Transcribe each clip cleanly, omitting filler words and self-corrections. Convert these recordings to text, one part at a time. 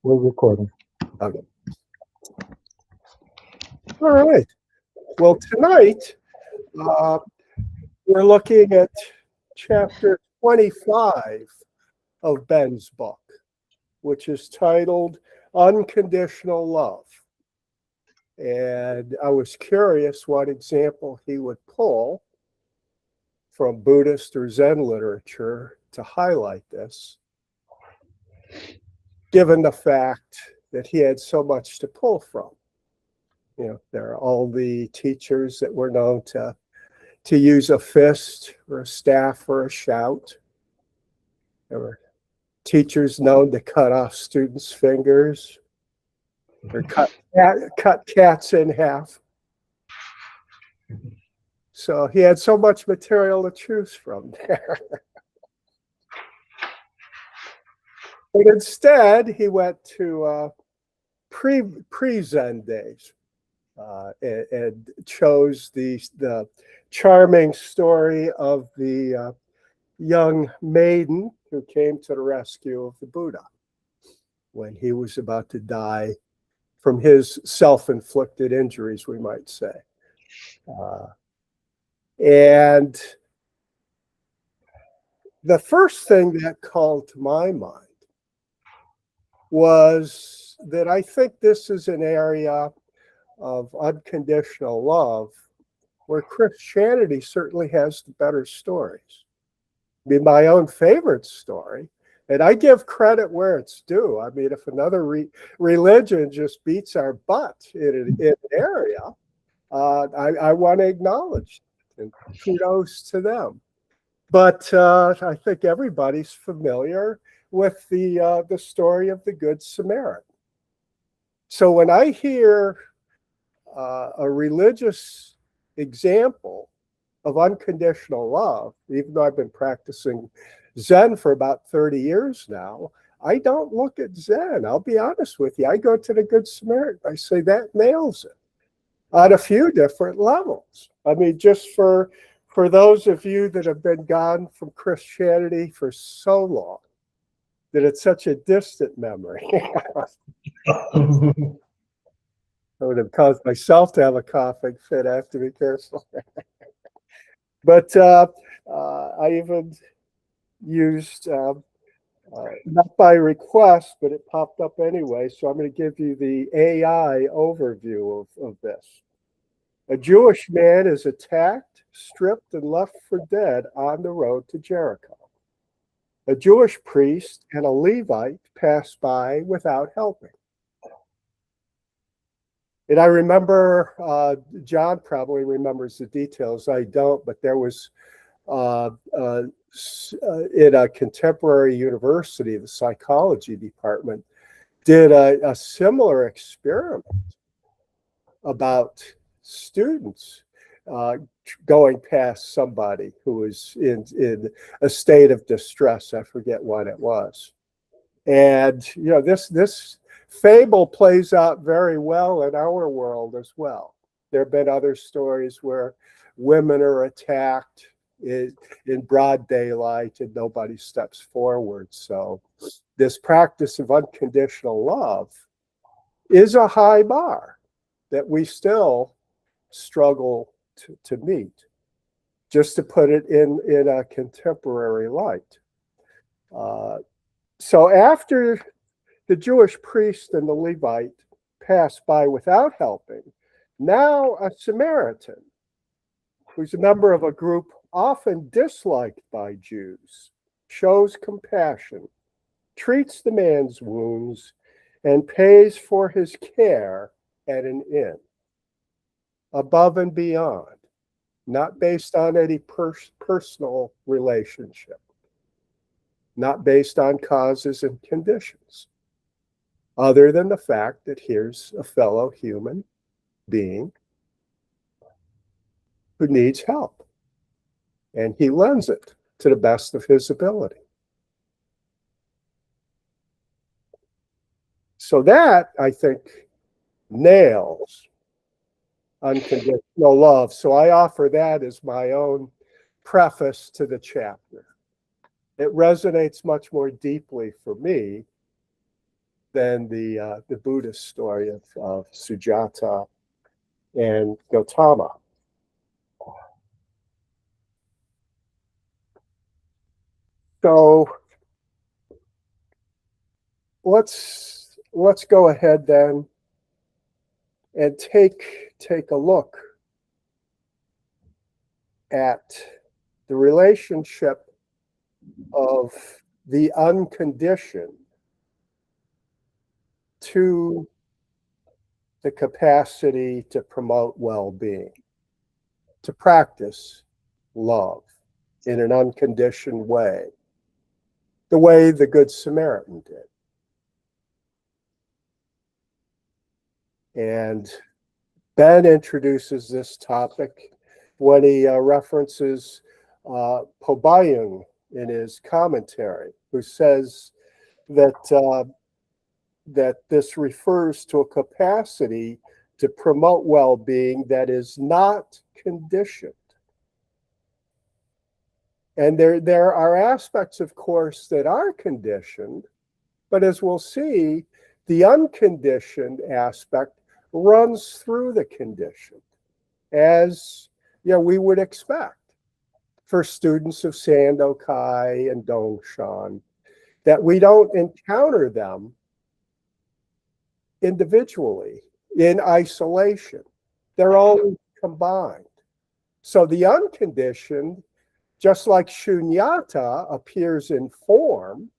We're recording. Okay. All right. Well, tonight we're looking at chapter 25 of Ben's book, which is titled Unconditional Love. And I was curious what example he would pull from Buddhist or Zen literature to highlight this, given the fact that he had so much to pull from. You know, there are all the teachers that were known to use a fist or a staff or a shout. There were teachers known to cut off students' fingers or cut cats in half. So he had so much material to choose from there. But instead, he went to pre-Zen days and chose the charming story of the young maiden who came to the rescue of the Buddha when he was about to die from his self-inflicted injuries, we might say. And the first thing that called to my mind was that I think this is an area of unconditional love where Christianity certainly has the better stories. I mean, my own favorite story, and I give credit where it's due. I mean, if another religion just beats our butt in an area, I want to acknowledge it, and kudos to them. But I think everybody's familiar with the story of the Good Samaritan. So when I hear a religious example of unconditional love, even though I've been practicing Zen for about 30 years now, I don't look at Zen. I'll be honest with you. I go to the Good Samaritan. I say that nails it on a few different levels. I mean, just for those of you that have been gone from Christianity for so long, that it's such a distant memory. I would have caused myself to have a coughing fit. I have to be careful. But I even used, not by request, but it popped up anyway. So I'm going to give you the AI overview of this. A Jewish man is attacked, stripped, and left for dead on the road to Jericho. A Jewish priest and a Levite pass by without helping. And I remember, John probably remembers the details, I don't, but there was, in a contemporary university, the psychology department did a similar experiment about students going past somebody who was in a state of distress. I forget what it was. And, you know, this fable plays out very well in our world as well. There have been other stories where women are attacked in broad daylight and nobody steps forward. So this practice of unconditional love is a high bar that we still struggle to meet, just to put it in a contemporary light. So after the Jewish priest and the Levite passed by without helping, now a Samaritan, who's a member of a group often disliked by Jews, shows compassion, treats the man's wounds, and pays for his care at an inn, above and beyond, not based on any personal relationship, not based on causes and conditions, other than the fact that here's a fellow human being who needs help, and he lends it to the best of his ability. So that, I think, nails unconditional love. So I offer that as my own preface to the chapter. It resonates much more deeply for me than the Buddhist story of Sujata and Gautama. So let's go ahead then and take a look at the relationship of the unconditioned to the capacity to promote well-being, to practice love in an unconditioned way, the way the Good Samaritan did. And Ben introduces this topic when he references Pobayung in his commentary, who says that that this refers to a capacity to promote well-being that is not conditioned. And there are aspects, of course, that are conditioned, but as we'll see, the unconditioned aspect runs through the conditioned, as we would expect for students of Sandokai and Dongshan, that we don't encounter them individually in isolation. They're always combined. So the unconditioned, just like shunyata appears in form,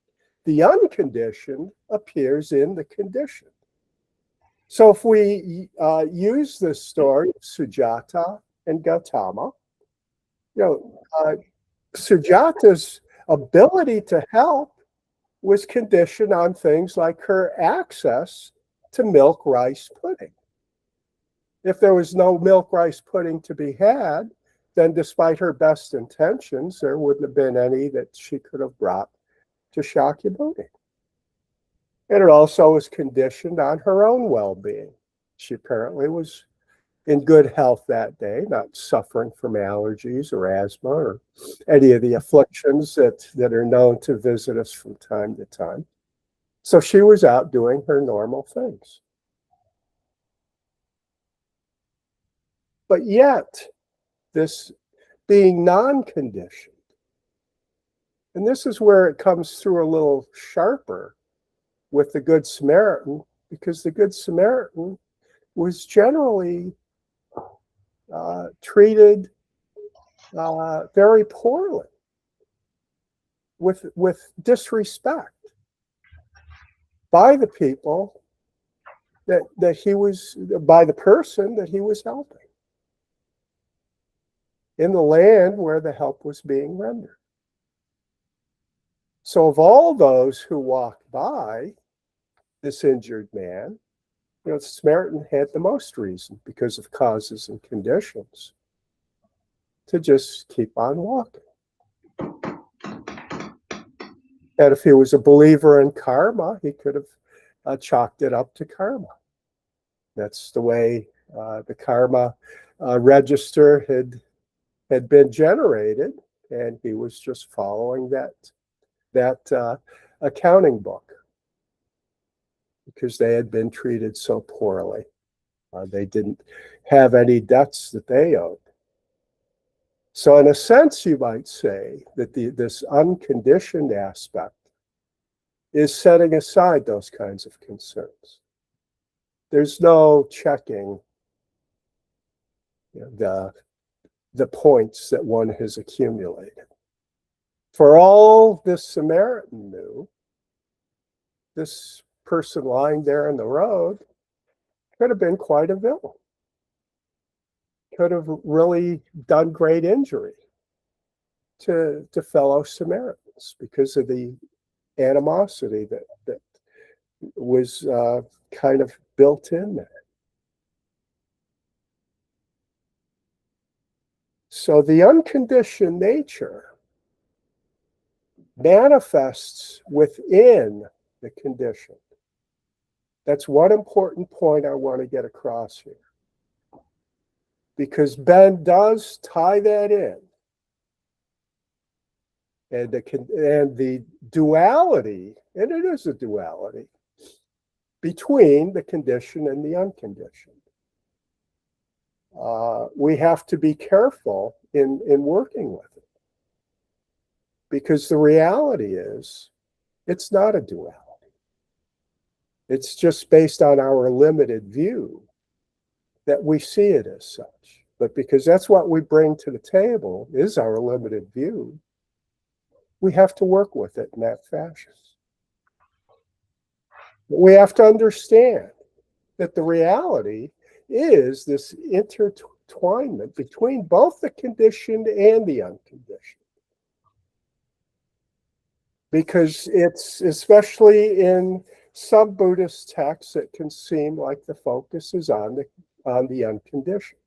the unconditioned appears in the conditioned. So if we use this story of Sujata and Gautama, Sujata's ability to help was conditioned on things like her access to milk rice pudding. If there was no milk rice pudding to be had, then despite her best intentions, there wouldn't have been any that she could have brought to Shakyamuni. And it also was conditioned on her own well-being. She apparently was in good health that day, not suffering from allergies or asthma or any of the afflictions that are known to visit us from time to time. So she was out doing her normal things. But yet, this being non-conditioned, and this is where it comes through a little sharper with the Good Samaritan, because the Good Samaritan was generally treated very poorly, with disrespect by the people that he was, by the person that he was helping in the land where the help was being rendered. So of all those who walked by this injured man, the Samaritan had the most reason, because of causes and conditions, to just keep on walking. And if he was a believer in karma, he could have chalked it up to karma. That's the way the karma register had been generated, and he was just following that accounting book, because they had been treated so poorly. They didn't have any debts that they owed. So in a sense, you might say that this unconditioned aspect is setting aside those kinds of concerns. There's no checking the points that one has accumulated. For all this Samaritan knew, this person lying there in the road could have been quite a villain. Could have really done great injury to fellow Samaritans because of the animosity that was kind of built in there. So the unconditioned nature manifests within the condition. That's one important point I want to get across here, because Ben does tie that in. And the duality, and it is a duality, between the conditioned and the unconditioned. We have to be careful in working with it, because the reality is it's not a duality. It's just based on our limited view that we see it as such. But because that's what we bring to the table is our limited view, we have to work with it in that fashion. But we have to understand that the reality is this intertwinement between both the conditioned and the unconditioned. Because it's, especially in some Buddhist texts, it can seem like the focus is on the unconditioned.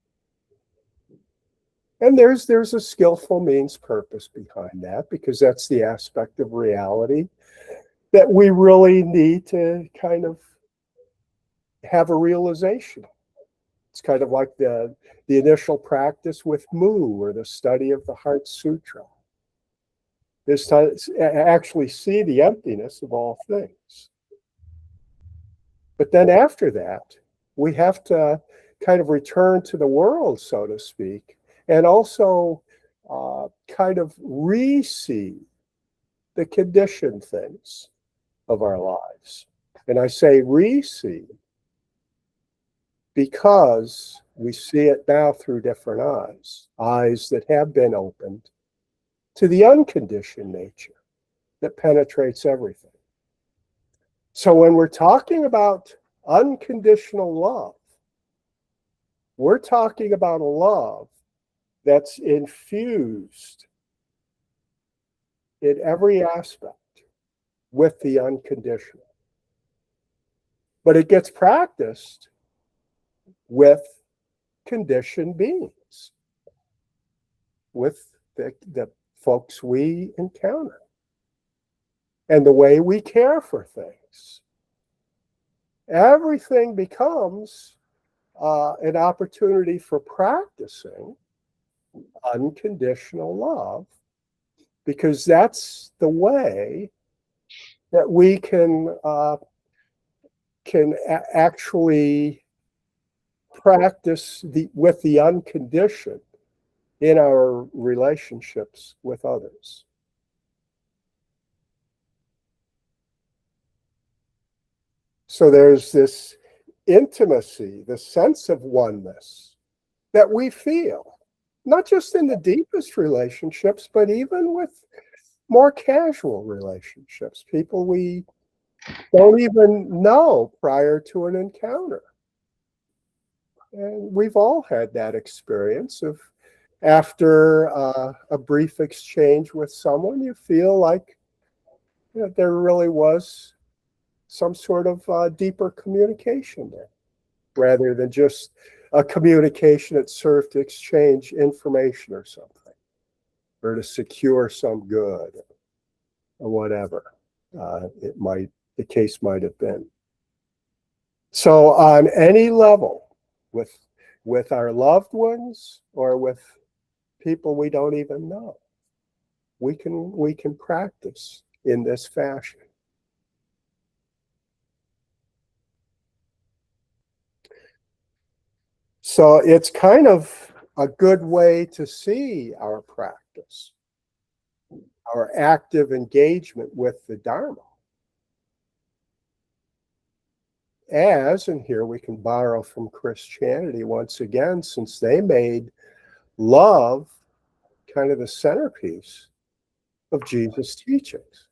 And there's a skillful means purpose behind that, because that's the aspect of reality that we really need to kind of have a realization. It's kind of like the initial practice with Mu, or the study of the Heart Sutra. Is to actually see the emptiness of all things. But then after that, we have to kind of return to the world, so to speak, and also kind of re-see the conditioned things of our lives. And I say re-see because we see it now through different eyes that have been opened to the unconditioned nature that penetrates everything. So when we're talking about unconditional love, we're talking about a love that's infused in every aspect with the unconditional. But it gets practiced with conditioned beings, with the folks we encounter, and the way we care for things. Everything becomes an opportunity for practicing unconditional love, because that's the way that we can actually practice with the unconditioned in our relationships with others. So there's this intimacy, the sense of oneness that we feel, not just in the deepest relationships, but even with more casual relationships, people we don't even know prior to an encounter. And we've all had that experience of, after a brief exchange with someone, you feel like there really was some sort of deeper communication there, rather than just a communication that served to exchange information or something, or to secure some good, or whatever the case might have been. So on any level, with our loved ones or with people we don't even know, we can practice in this fashion. So it's kind of a good way to see our practice, our active engagement with the Dharma, as, and here we can borrow from Christianity once again, since they made love kind of the centerpiece of Jesus' teachings.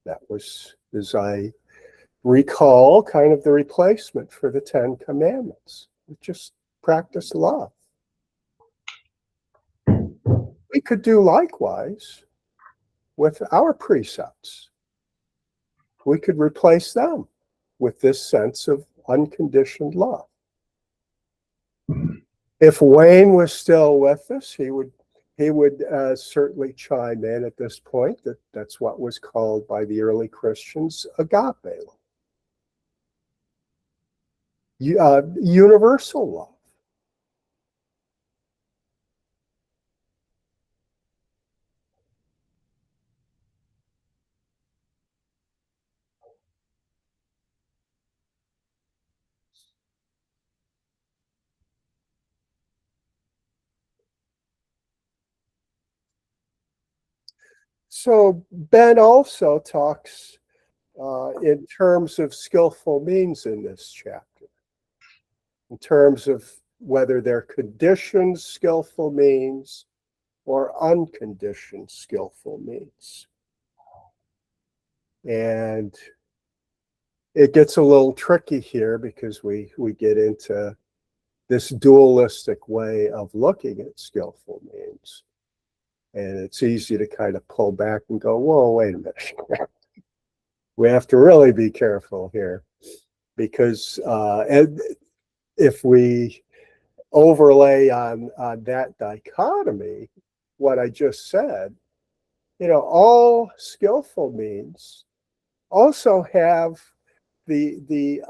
That was, as I recall, kind of the replacement for the Ten Commandments. We just practice love. We could do likewise with our precepts. We could replace them with this sense of unconditioned love. If Wayne was still with us, he would certainly chime in at this point that that's what was called by the early Christians agape love, universal love. So Ben also talks in terms of skillful means in this chapter, in terms of whether they're conditioned skillful means or unconditioned skillful means. And it gets a little tricky here because we get into this dualistic way of looking at skillful means. And it's easy to kind of pull back and go, whoa, wait a minute. We have to really be careful here, because if we overlay on that dichotomy what I just said, all skillful means also have the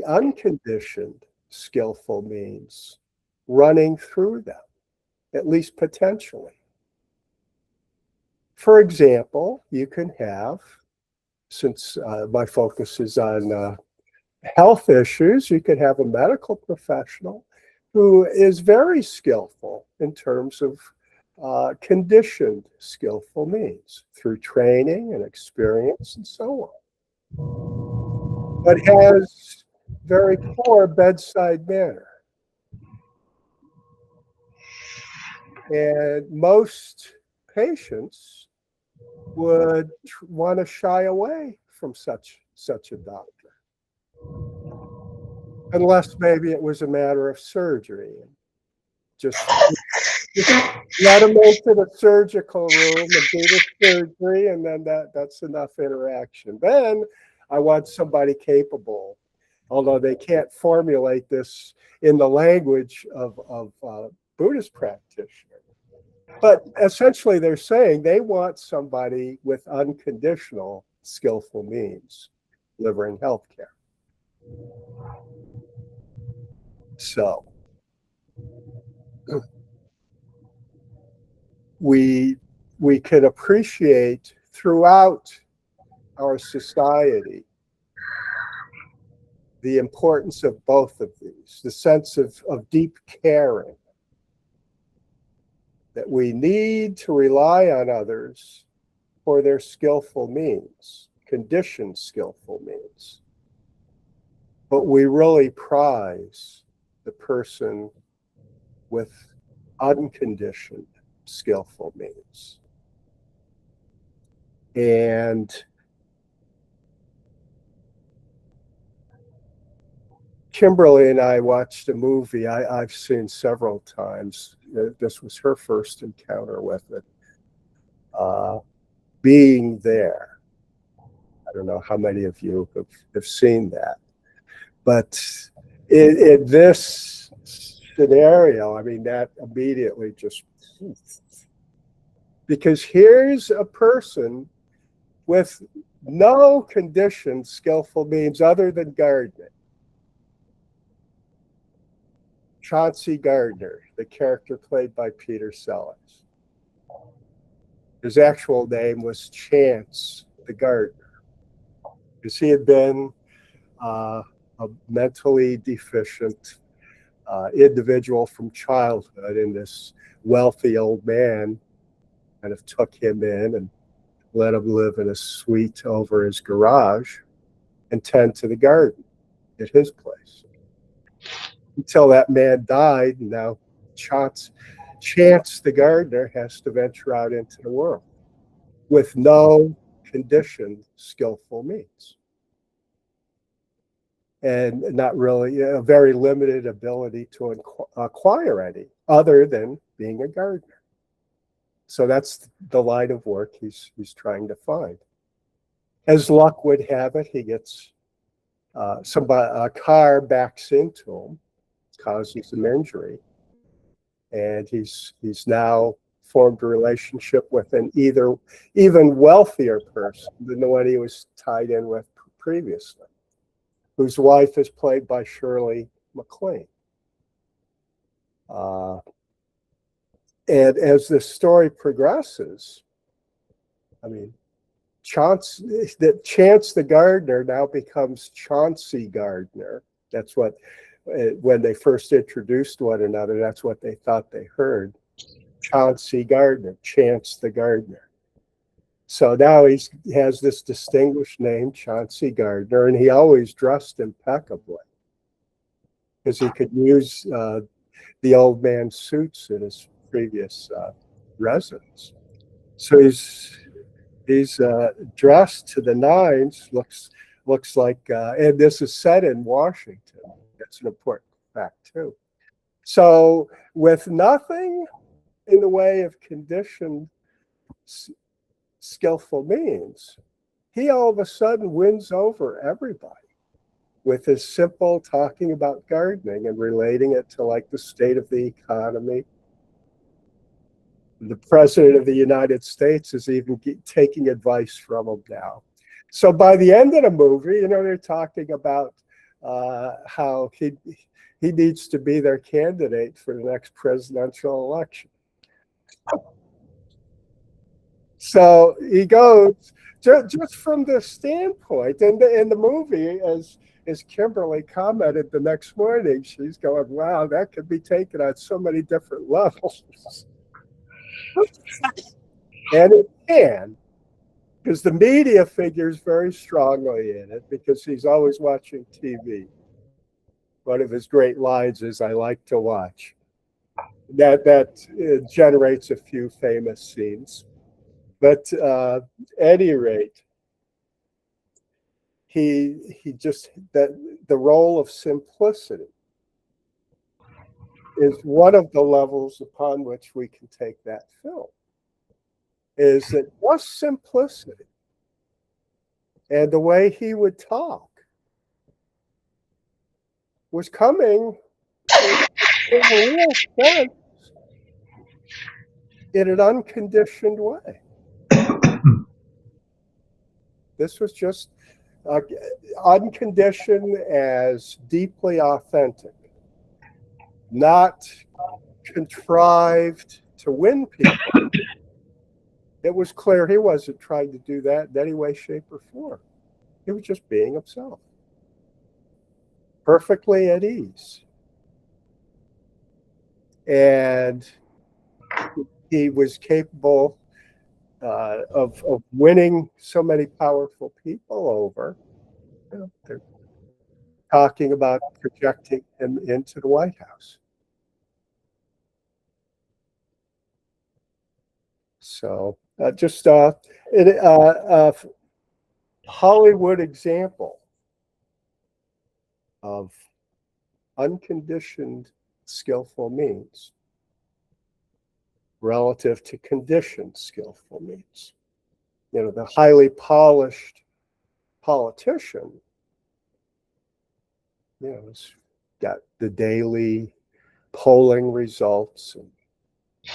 unconditioned skillful means running through them, at least potentially. For example, you can have, since my focus is on health issues, you could have a medical professional who is very skillful in terms of conditioned skillful means through training and experience and so on, but has very poor bedside manner. And most patients would want to shy away from such a doctor, unless maybe it was a matter of surgery. Just let them into the surgical room and do the surgery, and then that's enough interaction. Then I want somebody capable, although they can't formulate this in the language of Buddhist practitioners. But essentially, they're saying they want somebody with unconditional skillful means delivering healthcare. So we can appreciate throughout our society the importance of both of these, the sense of deep caring, that we need to rely on others for their skillful means, conditioned skillful means. But we really prize the person with unconditioned skillful means. And Kimberly and I watched a movie I've seen several times. This was her first encounter with it. Being There. I don't know how many of you have seen that. But in this scenario, I mean, that immediately just, because here's a person with no conditioned skillful means other than gardening. Chauncey Gardner, the character played by Peter Sellers. His actual name was Chance the Gardener, because he had been a mentally deficient individual from childhood, and this wealthy old man kind of took him in and let him live in a suite over his garage and tend to the garden at his place until that man died. And now Chance the gardener has to venture out into the world with no conditioned skillful means, and not really a very limited ability to acquire any other than being a gardener. So that's the line of work he's trying to find. As luck would have it, he gets a car backs into him, causes an injury, and he's now formed a relationship with an even wealthier person than the one he was tied in with previously, whose wife is played by Shirley MacLaine. And as the story progresses, I mean, Chance the gardener now becomes Chauncey Gardner. That's what, when they first introduced one another, that's what they thought they heard. Chauncey Gardner, Chance the gardener. So now he has this distinguished name, Chauncey Gardner, and he always dressed impeccably because he could use the old man's suits in his previous residence. So he's dressed to the nines. Looks like, and this is set in Washington. That's an important fact too. So with nothing in the way of conditioned, skillful means, he all of a sudden wins over everybody with his simple talking about gardening and relating it to like the state of the economy. The president of the United States is even taking advice from him now. So by the end of the movie, they're talking about how he needs to be their candidate for the next presidential election. So he goes just from this standpoint, and in the movie, as Kimberly commented the next morning, she's going, "Wow, that could be taken on so many different levels." And it can, because the media figures very strongly in it, because he's always watching TV. One of his great lines is, "I like to watch." That generates a few famous scenes. But at any rate, he just, that the role of simplicity is one of the levels upon which we can take that film. Is that just simplicity and the way he would talk was coming in a real sense in an unconditioned way. This was just unconditioned as deeply authentic, not contrived to win people. It was clear he wasn't trying to do that in any way, shape, or form. He was just being himself, perfectly at ease. And he was capable of winning so many powerful people over. They're talking about projecting him into the White House. So just a Hollywood example of unconditioned, skillful means relative to conditioned, skillful means. The highly polished politician, has got the daily polling results,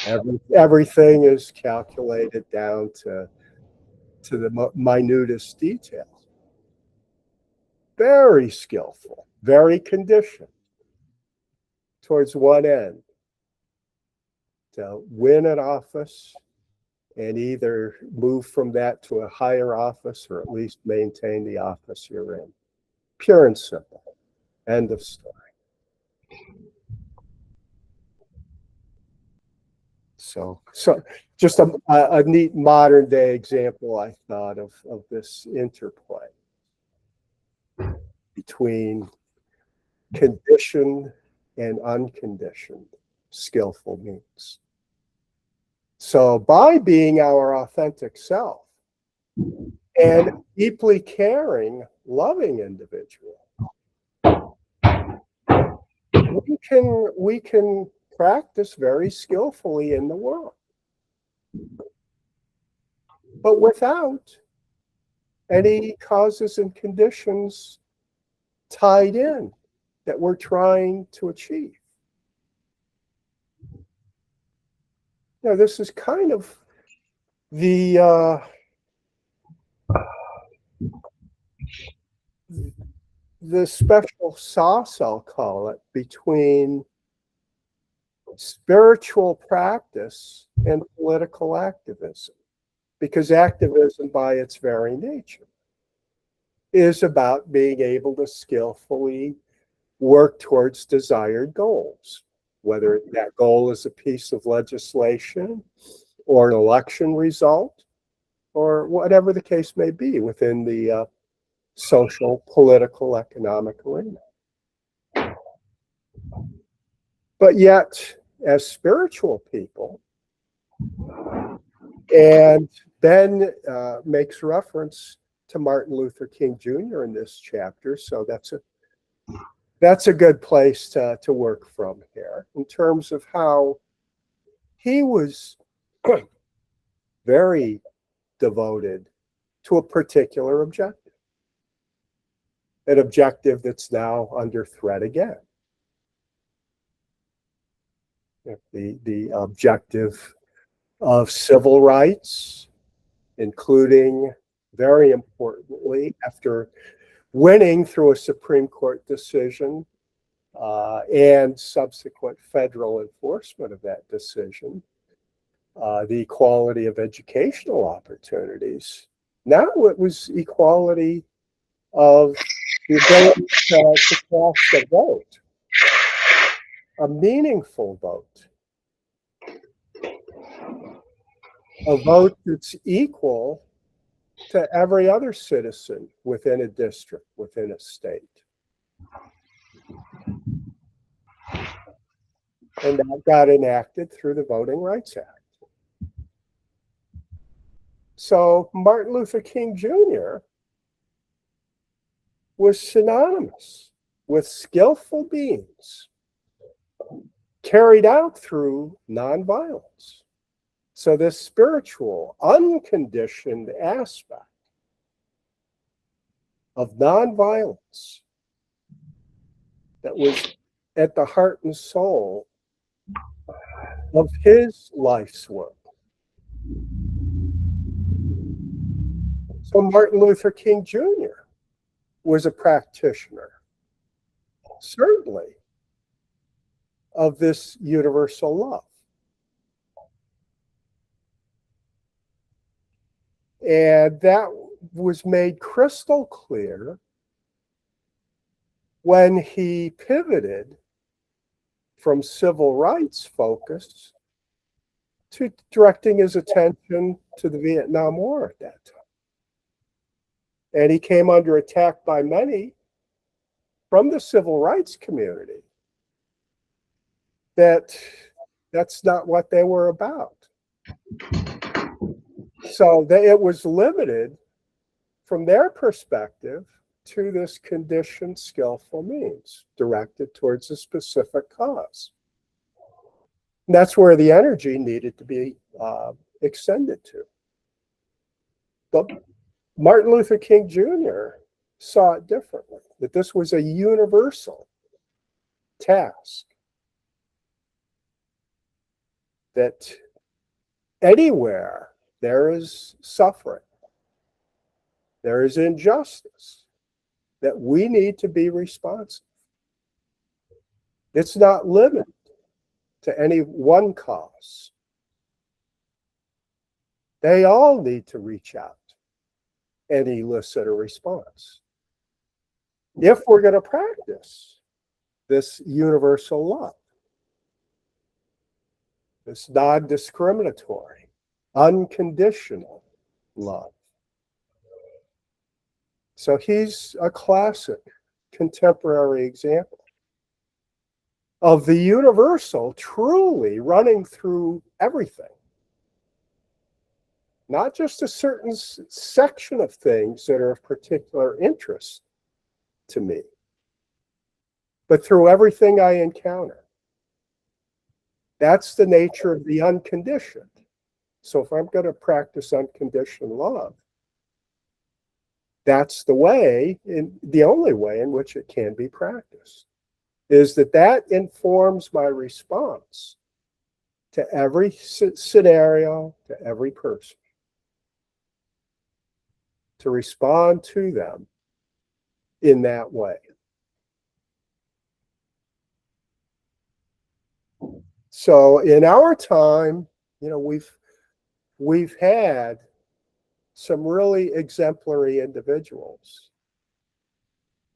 and everything is calculated down to the minutest detail. Very skillful, very conditioned towards one end, to win an office and either move from that to a higher office or at least maintain the office you're in. Pure and simple. End of story. So just a neat modern day example, I thought, of this interplay between conditioned and unconditioned skillful means. So by being our authentic self and deeply caring, loving individual, we can practice very skillfully in the world, but without any causes and conditions tied in that we're trying to achieve. This is kind of the special sauce, I'll call it, between spiritual practice and political activism, because activism by its very nature is about being able to skillfully work towards desired goals, whether that goal is a piece of legislation or an election result or whatever the case may be within the social, political, economic arena. But yet, as spiritual people, and Ben makes reference to Martin Luther King Jr. in this chapter, so that's a good place to work from here in terms of how he was very devoted to a particular objective, an objective that's now under threat again. The objective of civil rights, including, very importantly, after winning through a Supreme Court decision and subsequent federal enforcement of that decision, the equality of educational opportunities. Now it was equality of the ability to cast a vote, a meaningful vote, a vote that's equal to every other citizen within a district, within a state. And that got enacted through the Voting Rights Act. So Martin Luther King Jr. was synonymous with skillful means carried out through nonviolence. So this spiritual, unconditioned aspect of nonviolence that was at the heart and soul of his life's work. So Martin Luther King Jr. was a practitioner, certainly, of this universal love. And that was made crystal clear when he pivoted from civil rights focus to directing his attention to the Vietnam War at that time. And he came under attack by many from the civil rights community that that's not what they were about. So it was limited from their perspective to this conditioned, skillful means directed towards a specific cause. And that's where the energy needed to be extended to. But Martin Luther King Jr. saw it differently, that this was a universal task, that anywhere there is suffering, there is injustice, that we need to be responsive. It's not limited to any one cause. They all need to reach out and elicit a response if we're going to practice this universal love, this non-discriminatory, unconditional love. So he's a classic contemporary example of the universal truly running through everything. Not just a certain section of things that are of particular interest to me, but through everything I encounter. That's the nature of the unconditioned. So if I'm going to practice unconditioned love, that's the way, the only way in which it can be practiced, is that informs my response to every scenario, to every person, to respond to them in that way. So in our time, we've had some really exemplary individuals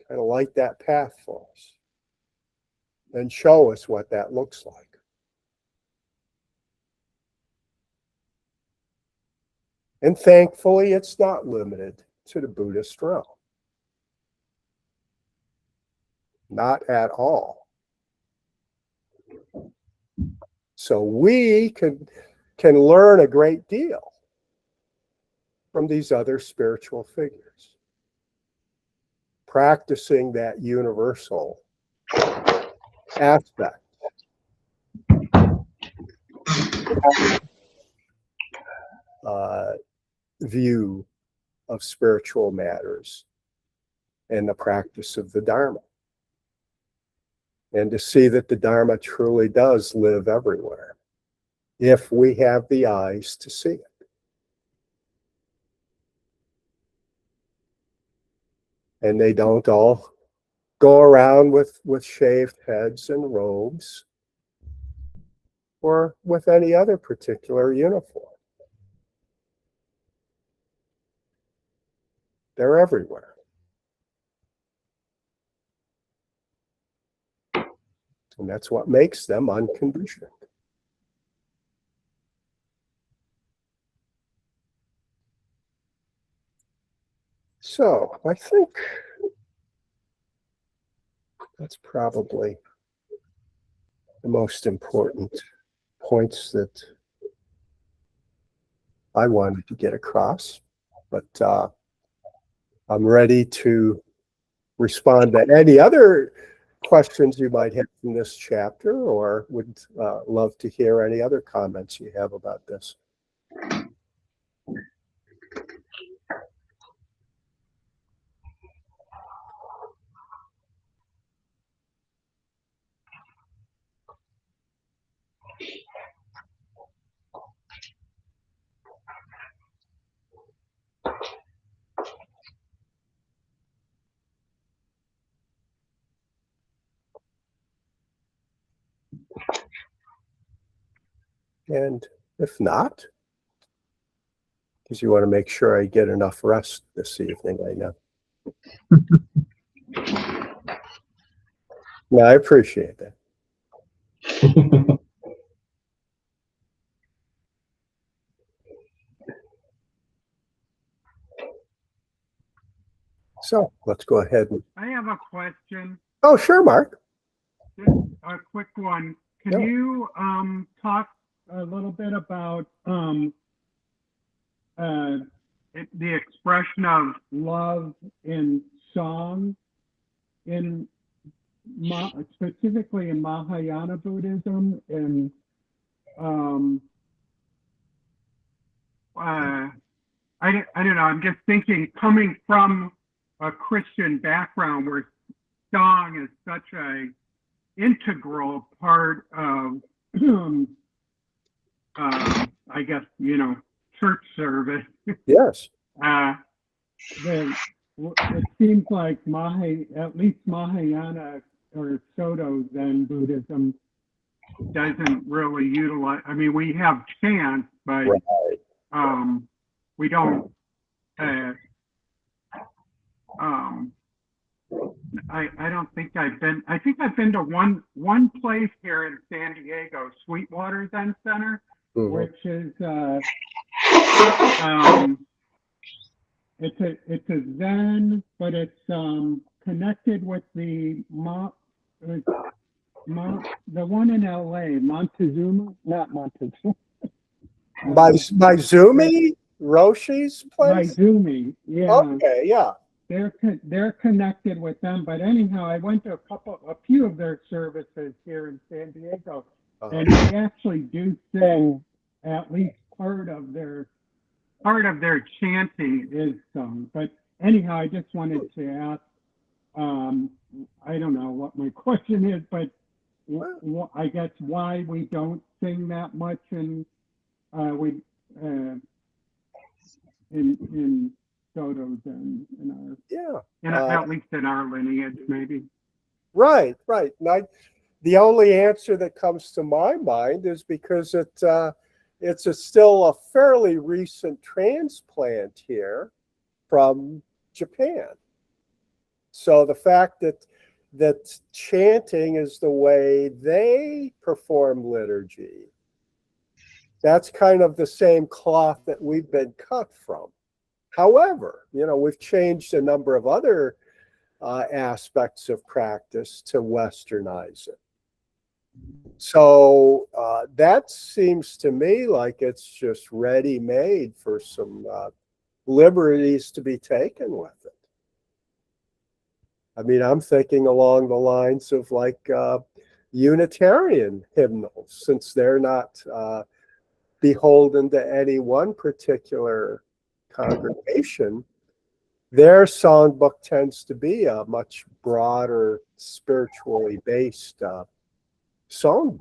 kind of light that path for us and show us what that looks like. And thankfully, it's not limited to the Buddhist realm. Not at all. So we can learn a great deal from these other spiritual figures, practicing that universal aspect. View of spiritual matters and the practice of the Dharma. And to see that the Dharma truly does live everywhere, if we have the eyes to see it. And they don't all go around with shaved heads and robes or with any other particular uniform. They're everywhere. And that's what makes them unconditioned. So I think that's probably the most important points that I wanted to get across. But I'm ready to respond to any other questions you might have from this chapter, or would love to hear any other comments you have about this. And if not, because you want to make sure I get enough rest this evening, I know. No, I appreciate that. So let's go ahead. I have a question. Oh, sure, Mark. Just a quick one. Can you talk a little bit about the expression of love in song, specifically in Mahayana Buddhism, and I don't know. I'm just thinking, coming from a Christian background where song is such a integral part of, I guess, church service. Yes. It seems like at least Mahayana or Soto Zen Buddhism doesn't really utilize. I mean, we have chants, but right. We don't. I don't think I've been. I think I've been to one place here in San Diego, Sweetwater Zen Center, which is it's a Zen, but it's connected with the one in LA, Montezuma, not Montezuma. Maizumi Roshi's place? Maizumi, yeah. Okay, yeah. They're connected with them, but anyhow, I went to a few of their services here in San Diego, and they actually do sing. At least part of their chanting is sung. But anyhow, I just wanted to ask. I don't know what my question is, but I guess why we don't sing that much, and in Sotos and in our at least in our lineage, maybe. Right. The only answer that comes to my mind is because it's still a fairly recent transplant here from Japan. So the fact that chanting is the way they perform liturgy That's kind of the same cloth that we've been cut from. However, we've changed a number of other aspects of practice to westernize it. So that seems to me like it's just ready-made for some liberties to be taken with it. I mean, I'm thinking along the lines of like Unitarian hymnals, since they're not beholden to any one particular congregation. Their songbook tends to be a much broader, spiritually based songbook.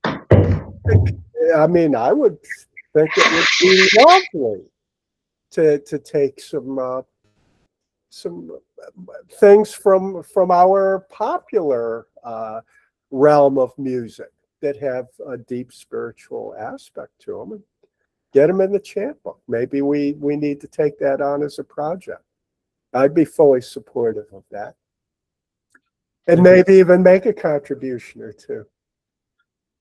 I mean, I would think it would be lovely to take some things from our popular realm of music that have a deep spiritual aspect to them, and get them in the chant book. Maybe we need to take that on as a project. I'd be fully supportive of that. And maybe even make a contribution or two.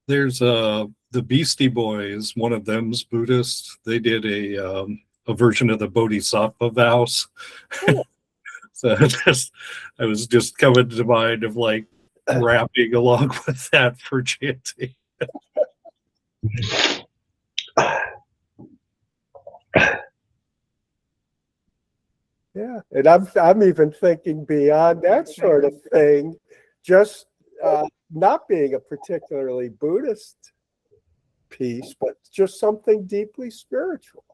There's the Beastie Boys, one of them's Buddhist. They did a version of the Bodhisattva vows. So I was just coming to mind of like rapping along with that for chanting. Yeah, and I'm even thinking beyond that sort of thing, just not being a particularly Buddhist piece, but just something deeply spiritual.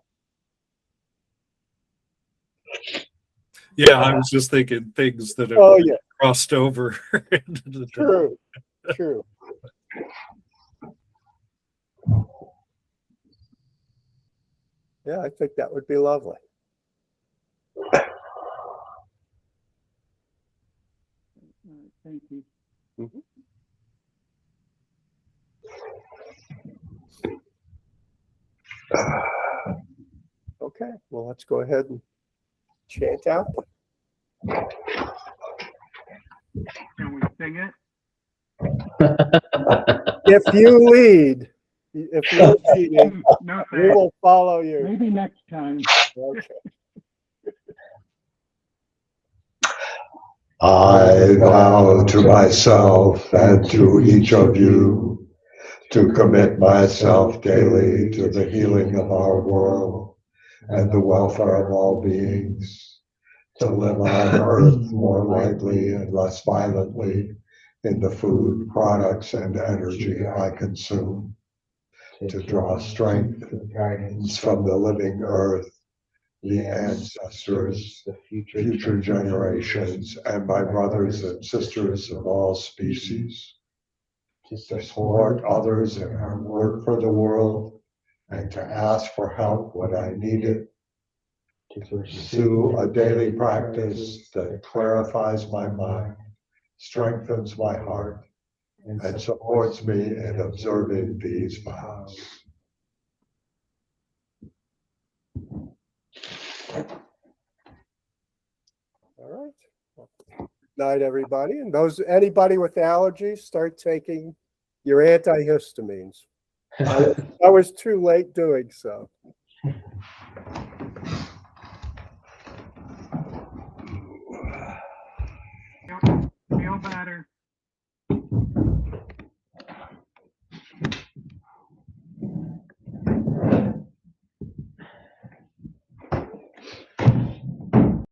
Yeah, I was just thinking things that have crossed over. True. Yeah, I think that would be lovely. Thank you. Mm-hmm. Okay, well, let's go ahead and chant out. Can we sing it? If you lead, no, we will follow you. Maybe next time. Okay. I vow to myself and to each of you to commit myself daily to the healing of our world and the welfare of all beings, to live on earth more lightly and less violently in the food, products, and energy I consume, to draw strength and guidance from the living earth, the ancestors, the future generations, and my brothers and sisters of all species, to support others in our work for the world, and to ask for help when I need it, to pursue a daily practice that clarifies my mind, strengthens my heart, and supports me in observing these vows. All right. Night, everybody. And anybody with allergies, start taking your antihistamines. I was too late doing so. Feel better.